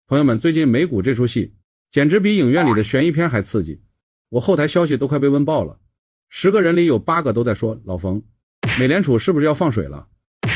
朋友们，最近美股这出戏简直比影院里的悬疑片还刺激，我后台消息都快被问爆了，10个人里有8个都在说，老冯，美联储是不是要放水了？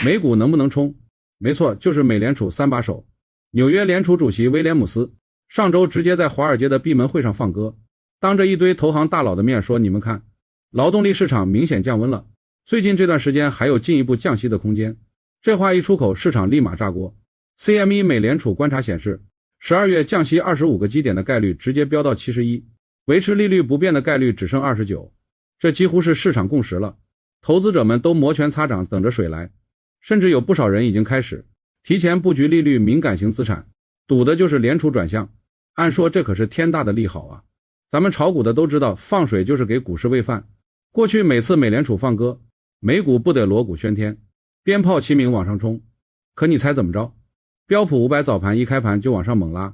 美股能不能冲？没错，就是美联储3把手。纽约联储主席威廉姆斯上周直接在华尔街的闭门会上放歌，当着一堆投行大佬的面说，你们看，劳动力市场明显降温了，最近这段时间还有进一步降息的空间。这话一出口，市场立马炸锅。CME 美联储观察显示，12月降息25个基点的概率直接飙到71，维持利率不变的概率只剩29，这几乎是市场共识了。投资者们都摩拳擦掌等着水来，甚至有不少人已经开始提前布局利率敏感型资产，赌的就是联储转向。按说这可是天大的利好啊！咱们炒股的都知道，放水就是给股市喂饭。过去每次美联储放歌，美股不得锣鼓喧天，鞭炮齐鸣往上冲。可你猜怎么着？标普500早盘一开盘就往上猛拉，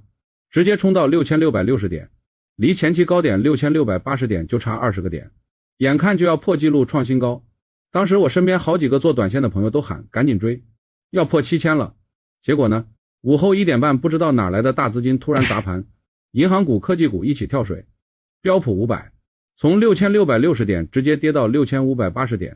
直接冲到6660点，离前期高点6680点就差20个点，眼看就要破纪录创新高。当时我身边好几个做短线的朋友都喊赶紧追，要破7000了。结果呢，午后1点半不知道哪来的大资金突然砸盘，银行股科技股一起跳水，标普500从6660点直接跌到6580点，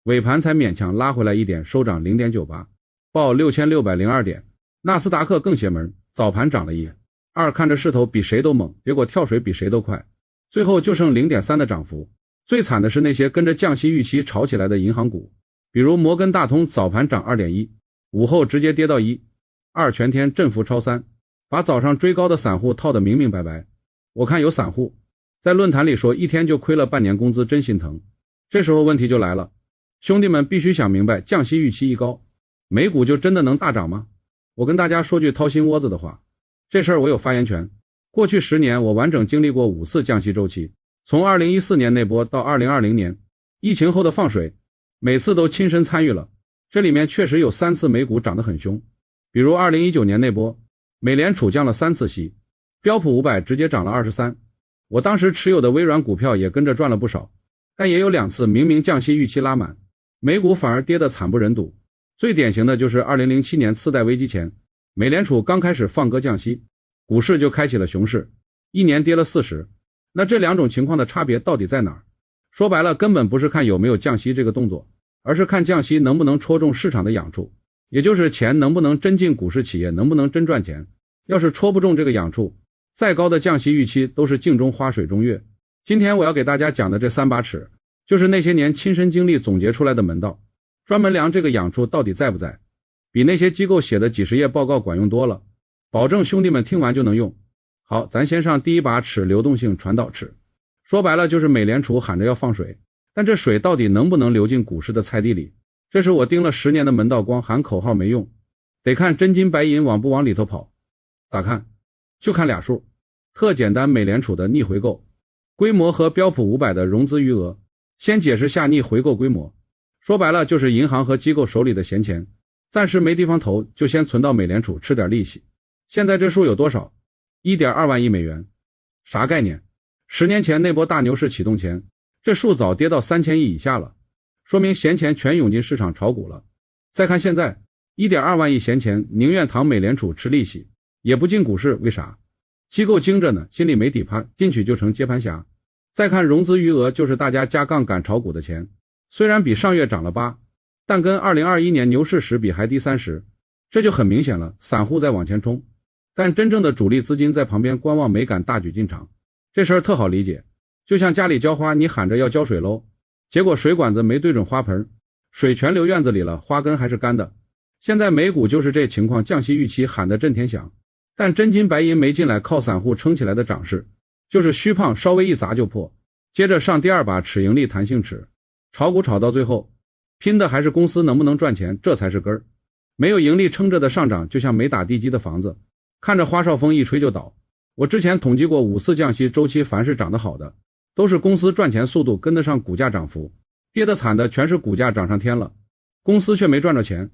尾盘才勉强拉回来一点，收涨 0.98 报6602点。纳斯达克更邪门，早盘涨了1.2，看着势头比谁都猛，结果跳水比谁都快，最后就剩 0.3 的涨幅。最惨的是那些跟着降息预期炒起来的银行股，比如摩根大通早盘涨 2.1， 午后直接跌到1.2，全天振幅超3，把早上追高的散户套得明明白白。我看有散户在论坛里说一天就亏了半年工资，真心疼。这时候问题就来了，兄弟们必须想明白，降息预期一高，美股就真的能大涨吗？我跟大家说句掏心窝子的话，这事儿我有发言权。过去10年我完整经历过5次降息周期，从2014年那波到2020年疫情后的放水，每次都亲身参与了。这里面确实有3次美股涨得很凶，比如2019年那波，美联储降了3次息，标普500直接涨了23，我当时持有的微软股票也跟着赚了不少。但也有2次明明降息预期拉满，美股反而跌得惨不忍睹。最典型的就是2007年次贷危机前，美联储刚开始放歌降息，股市就开启了熊市，一年跌了40。那这2种情况的差别到底在哪儿？说白了，根本不是看有没有降息这个动作，而是看降息能不能戳中市场的痒处，也就是钱能不能真进股市，企业能不能真赚钱。要是戳不中这个痒处，再高的降息预期都是镜中花水中月。今天我要给大家讲的这3把尺，就是那些年亲身经历总结出来的门道，专门量这个痒处到底在不在，比那些机构写的几十页报告管用多了，保证兄弟们听完就能用。好，咱先上第1把尺，流动性传导尺。说白了就是美联储喊着要放水，但这水到底能不能流进股市的菜地里，这是我盯了10年的门道，光喊口号没用，得看真金白银往不往里头跑。咋看？就看俩数，特简单，美联储的逆回购规模和标普500的融资余额。先解释下逆回购规模，说白了就是银行和机构手里的闲钱，暂时没地方投，就先存到美联储吃点利息。现在这数有多少？ 1.2 万亿美元。啥概念？10年前那波大牛市启动前，这数早跌到3000亿以下了，说明闲钱全涌进市场炒股了。再看现在 1.2 万亿闲钱，宁愿躺美联储吃利息，也不进股市，为啥？机构精着呢，心里没底趴，进去就成接盘侠。再看融资余额，就是大家加杠杆炒股的钱，虽然比上月涨了8，但跟2021年牛市时比还低30，这就很明显了，散户在往前冲，但真正的主力资金在旁边观望，没敢大举进场。这事儿特好理解，就像家里浇花，你喊着要浇水喽，结果水管子没对准花盆，水全流院子里了，花根还是干的。现在美股就是这情况，降息预期喊得震天响，但真金白银没进来，靠散户撑起来的涨势就是虚胖，稍微一砸就破。接着上第2把尺，盈利弹性尺。炒股炒到最后，拼的还是公司能不能赚钱，这才是根儿。没有盈利撑着的上涨，就像没打地基的房子，看着花哨风一吹就倒。我之前统计过5次降息周期，凡是涨得好的，都是公司赚钱速度跟得上股价涨幅，跌得惨的全是股价涨上天了，公司却没赚着钱。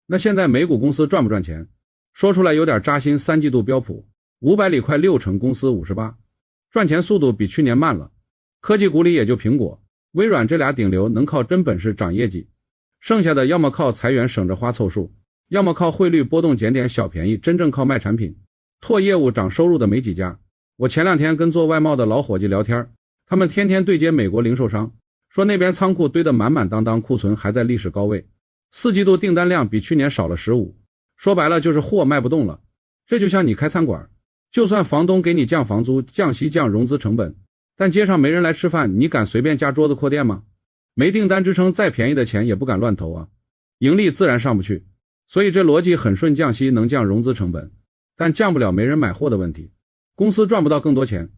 那现在美股公司赚不赚钱？说出来有点扎心，3季度标普500里快60%，公司58%，赚钱速度比去年慢了。科技股里也就苹果、微软这俩顶流能靠真本事涨业绩，剩下的要么靠裁员省着花凑数，要么靠汇率波动捡点小便宜，真正靠卖产品，拓业务涨收入的没几家。我前2天跟做外贸的老伙计聊天，他们天天对接美国零售商，说那边仓库堆得满满当当，库存还在历史高位，4季度订单量比去年少了15%，说白了就是货卖不动了。这就像你开餐馆，就算房东给你降房租、降息、降融资成本，但街上没人来吃饭，你敢随便加桌子扩店吗？没订单支撑，再便宜的钱也不敢乱投啊，盈利自然上不去。所以这逻辑很顺，降息能降融资成本，但降不了没人买货的问题，公司赚不到更多钱，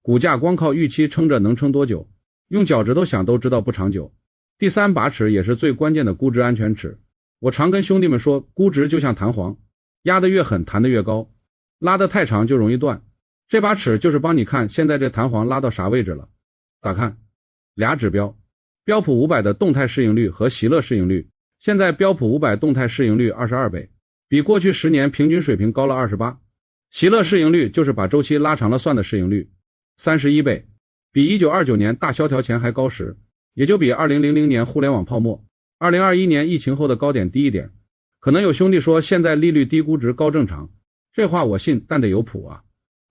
股价光靠预期撑着能撑多久？用脚趾头想都知道不长久。第3把尺也是最关键的估值安全尺，我常跟兄弟们说，估值就像弹簧，压得越狠弹得越高，拉得太长就容易断。这把尺就是帮你看现在这弹簧拉到啥位置了。咋看？2指标，标普500的动态市盈率和喜乐市盈率。现在标普500动态市盈率22倍，比过去10年平均水平高了28。喜乐市盈率就是把周期拉长了算的市盈率，31倍，比1929年大萧条前还高10，也就比2000年互联网泡沫、2021年疫情后的高点低一点。可能有兄弟说现在利率低估值高正常，这话我信，但得有谱啊。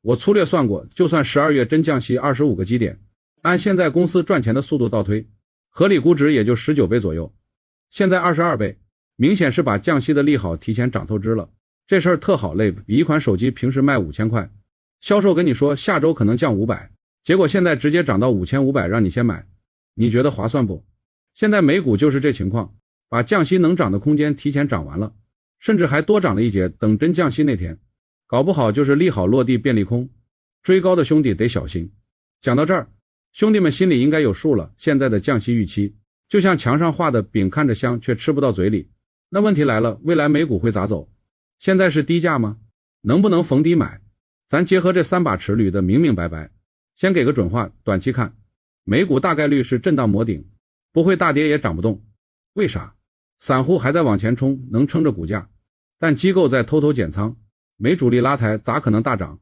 我粗略算过，就算12月真降息25个基点，按现在公司赚钱的速度倒推，合理估值也就19倍左右。现在22倍，明显是把降息的利好提前涨透支了。这事儿特好累，比一款手机平时卖5000块，销售跟你说下周可能降500，结果现在直接涨到5500让你先买，你觉得划算不？现在美股就是这情况，把降息能涨的空间提前涨完了，甚至还多涨了一截，等真降息那天，搞不好就是利好落地变利空，追高的兄弟得小心。讲到这儿，兄弟们心里应该有数了，现在的降息预期就像墙上画的饼，看着香却吃不到嘴里。那问题来了，未来美股会咋走？现在是低价吗？能不能逢低买？咱结合这3把尺捋得明明白白。先给个准话，短期看美股大概率是震荡磨顶，不会大跌也涨不动。为啥？散户还在往前冲，能撑着股价，但机构在偷偷减仓，没主力拉抬咋可能大涨？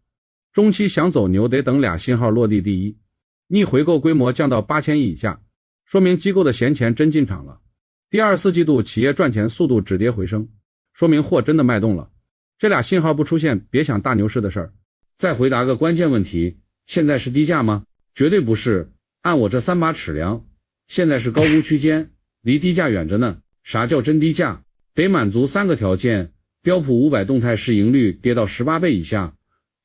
中期想走牛得等俩信号落地。第一，逆回购规模降到8000亿以下，说明机构的闲钱真进场了。第二，4季度企业赚钱速度止跌回升，说明货真的脉动了。这俩信号不出现，别想大牛市的事儿。再回答个关键问题，现在是低价吗？绝对不是，按我这3把尺量，现在是高估区间，离低价远着呢。啥叫真低价？得满足3个条件，标普500动态市盈率跌到18倍以下，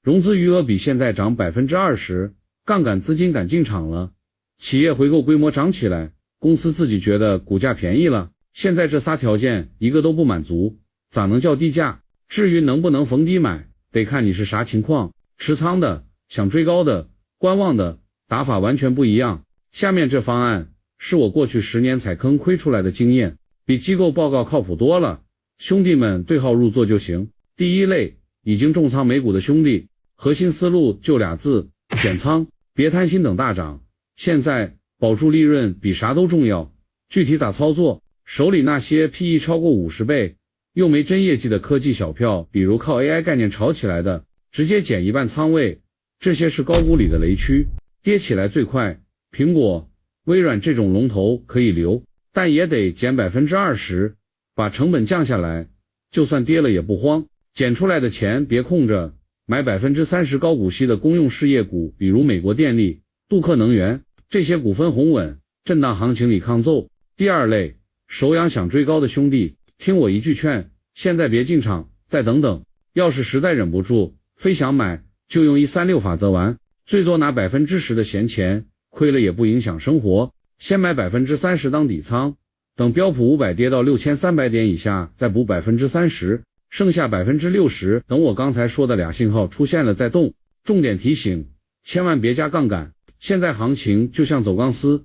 融资余额比现在涨 20%， 杠杆资金敢进场了，企业回购规模涨起来，公司自己觉得股价便宜了。现在这仨条件一个都不满足，咋能叫低价？至于能不能逢低买，得看你是啥情况，持仓的、想追高的、观望的，打法完全不一样。下面这方案是我过去10年踩坑亏出来的经验，比机构报告靠谱多了，兄弟们对号入座就行。第一类，已经重仓美股的兄弟，核心思路就俩字，减仓，别贪心等大涨。现在保住利润比啥都重要，具体咋操作？手里那些 PE 超过50倍又没真业绩的科技小票，比如靠 AI 概念炒起来的，直接减1半仓位，这些是高估里的雷区，跌起来最快。苹果、微软这种龙头可以留，但也得减 20%， 把成本降下来，就算跌了也不慌，减出来的钱别空着，买 30% 高股息的公用事业股，比如美国电力、杜克能源，这些股份红稳，震荡行情里抗揍。第二类，手痒想追高的兄弟，听我一句劝，现在别进场，再等等，要是实在忍不住，非想买，就用136法则玩，最多拿 10% 的闲钱，亏了也不影响生活，先买 30% 当底仓，等标普500跌到6300点以下，再补 30%， 剩下 60%， 等我刚才说的俩信号出现了再动。重点提醒，千万别加杠杆，现在行情就像走钢丝，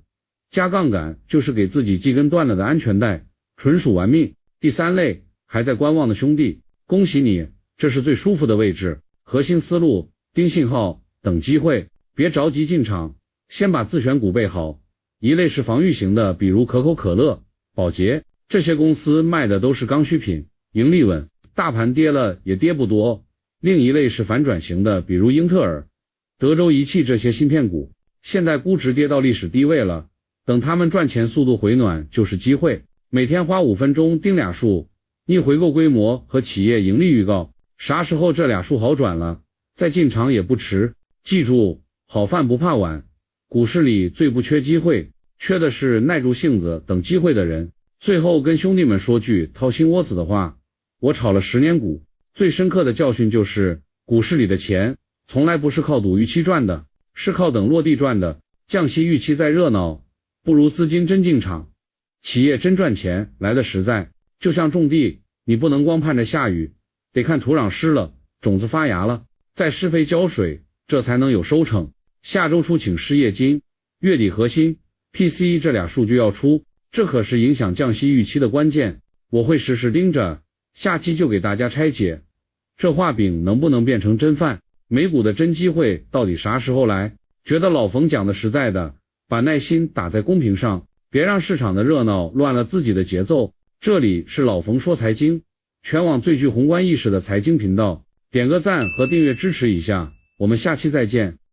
加杠杆就是给自己系根断了的安全带，纯属玩命。第三类，还在观望的兄弟，恭喜你，这是最舒服的位置，核心思路，盯信号，等机会，别着急进场，先把自选股备好。一类是防御型的，比如可口可乐、宝洁，这些公司卖的都是刚需品，盈利稳，大盘跌了也跌不多。另一类是反转型的，比如英特尔、德州仪器这些芯片股，现在估值跌到历史低位了，等他们赚钱速度回暖就是机会。每天花5分钟盯俩数，逆回购规模和企业盈利预告，啥时候这俩数好转了，再进场也不迟。记住，好饭不怕晚，股市里最不缺机会，缺的是耐住性子等机会的人。最后跟兄弟们说句掏心窝子的话，我炒了10年股，最深刻的教训就是，股市里的钱从来不是靠赌预期赚的，是靠等落地赚的。降息预期再热闹，不如资金真进场，企业真赚钱来得实在。就像种地，你不能光盼着下雨，得看土壤湿了，种子发芽了，再施肥浇水，这才能有收成。下周初请失业金，月底核心 PCE 这俩数据要出，这可是影响降息预期的关键。我会时时盯着，下期就给大家拆解这画饼能不能变成真饭，美股的真机会到底啥时候来。觉得老冯讲的实在的，把耐心打在公屏上，别让市场的热闹乱了自己的节奏。这里是老冯说财经，全网最具宏观意识的财经频道，点个赞和订阅支持一下，我们下期再见。